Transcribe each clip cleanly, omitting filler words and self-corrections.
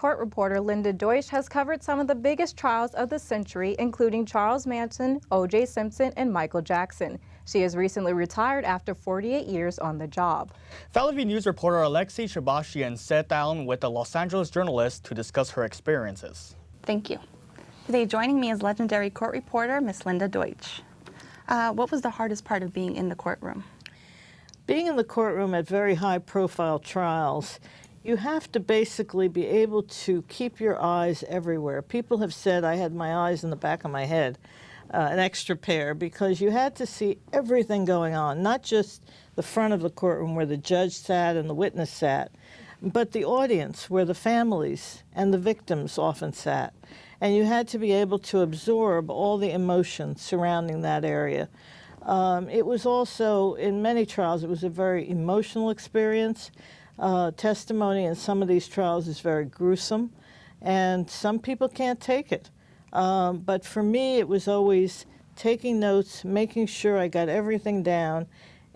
Court reporter Linda Deutsch has covered some of the biggest trials of the century, including Charles Manson, O.J. Simpson, and Michael Jackson. She has recently retired after 48 years on the job. Valley View News reporter Alexi Chidbachian sat down with a Los Angeles journalist to discuss her experiences. Thank you. Today joining me is legendary court reporter Miss Linda Deutsch. What was the hardest part of being in the courtroom? Being in the courtroom at very high-profile trials, you have to basically be able to keep your eyes everywhere. People have said I had my eyes in the back of my head, an extra pair, because you had to see everything going on, not just the front of the courtroom where the judge sat and the witness sat, but the audience where the families and the victims often sat. And you had to be able to absorb all the emotions surrounding that area. It was also, in many trials, it was a very emotional experience. Testimony in some of these trials is very gruesome, and some people can't take it. But for me, it was always taking notes, making sure I got everything down,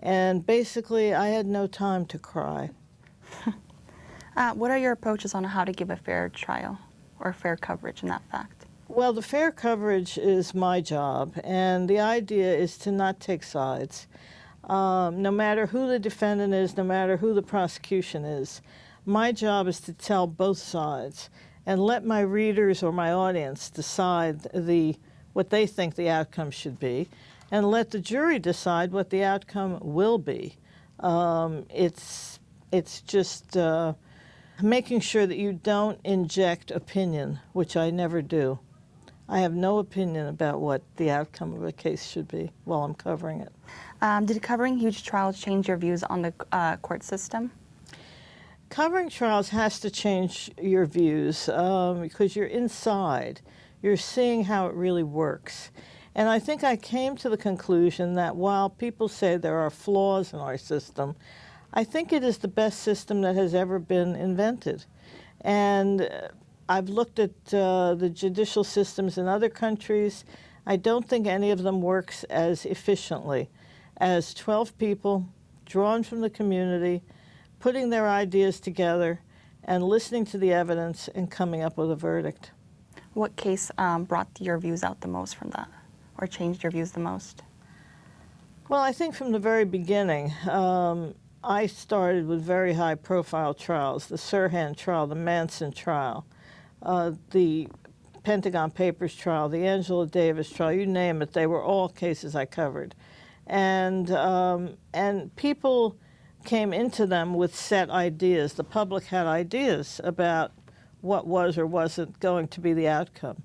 and basically I had no time to cry. What are your approaches on how to give a fair trial or fair coverage in that fact? Well, the fair coverage is my job, and the idea is to not take sides. No matter who the defendant is, no matter who the prosecution is, my job is to tell both sides and let my readers or my audience decide what they think the outcome should be, and let the jury decide what the outcome will be. It's just making sure that you don't inject opinion, which I never do. I have no opinion about what the outcome of a case should be while I'm covering it. Did covering huge trials change your views on the court system? Covering trials has to change your views because you're inside. You're seeing how it really works. And I think I came to the conclusion that while people say there are flaws in our system, I think it is the best system that has ever been invented. And I've looked at the judicial systems in other countries. I don't think any of them works as efficiently as 12 people drawn from the community, putting their ideas together and listening to the evidence and coming up with a verdict. What case brought your views out the most from that, or changed your views the most? Well, I think from the very beginning, I started with very high-profile trials, the Sirhan trial, the Manson trial, the Pentagon Papers trial, the Angela Davis trial, you name it, they were all cases I covered. And people came into them with set ideas. The public had ideas about what was or wasn't going to be the outcome.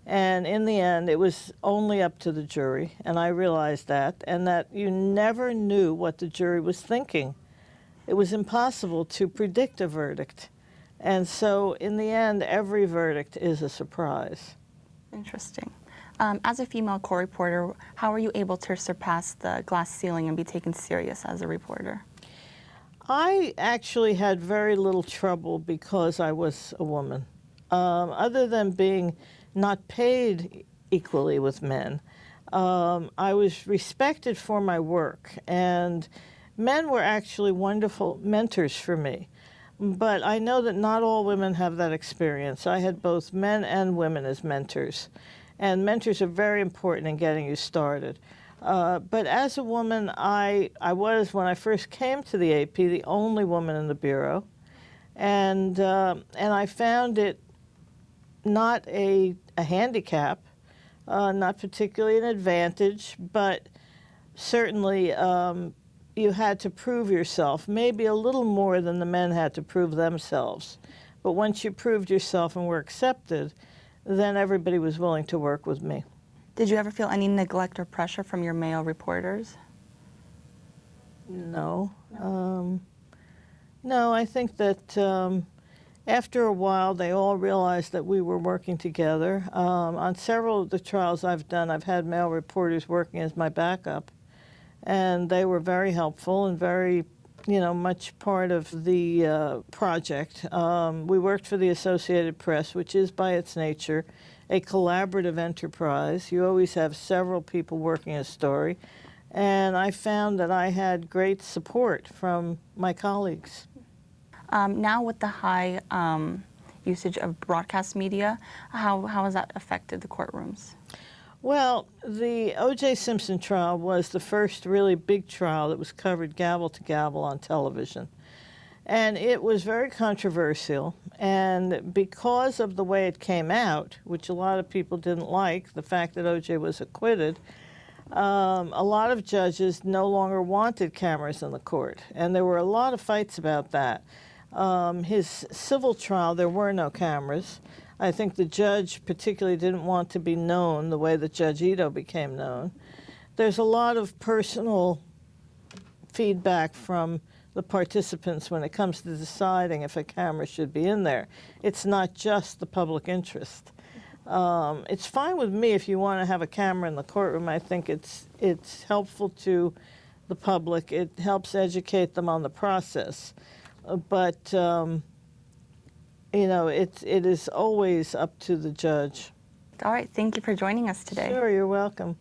And in the end, it was only up to the jury, and I realized that, and that you never knew what the jury was thinking. It was impossible to predict a verdict. And so, in the end, every verdict is a surprise. Interesting. As a female court reporter, how were you able to surpass the glass ceiling and be taken serious as a reporter? I actually had very little trouble because I was a woman. Other than being not paid equally with men, I was respected for my work, and men were actually wonderful mentors for me. But I know that not all women have that experience. I had both men and women as mentors, and mentors are very important in getting you started. But as a woman, I was, when I first came to the AP, the only woman in the Bureau, and I found it not a handicap, not particularly an advantage, but certainly you had to prove yourself, maybe a little more than the men had to prove themselves. But once you proved yourself and were accepted, then everybody was willing to work with me. Did you ever feel any neglect or pressure from your male reporters? No. No, I think that after a while, they all realized that we were working together. On several of the trials I've done, I've had male reporters working as my backup, and they were very helpful and very, much part of the project. We worked for the Associated Press, which is by its nature a collaborative enterprise. You always have several people working a story, and I found that I had great support from my colleagues. Now with the high usage of broadcast media. How has that affected the courtrooms? Well, the O.J. Simpson trial was the first really big trial that was covered gavel to gavel on television. And it was very controversial. And because of the way it came out, which a lot of people didn't like, the fact that O.J. was acquitted, a lot of judges no longer wanted cameras in the court. And there were a lot of fights about that. His civil trial, there were no cameras. I think the judge particularly didn't want to be known the way that Judge Ito became known. There's a lot of personal feedback from the participants when it comes to deciding if a camera should be in there. It's not just the public interest. It's fine with me if you want to have a camera in the courtroom. I think it's helpful to the public. It helps educate them on the process. But you know, it is always up to the judge. All right, thank you for joining us today. Sure, you're welcome.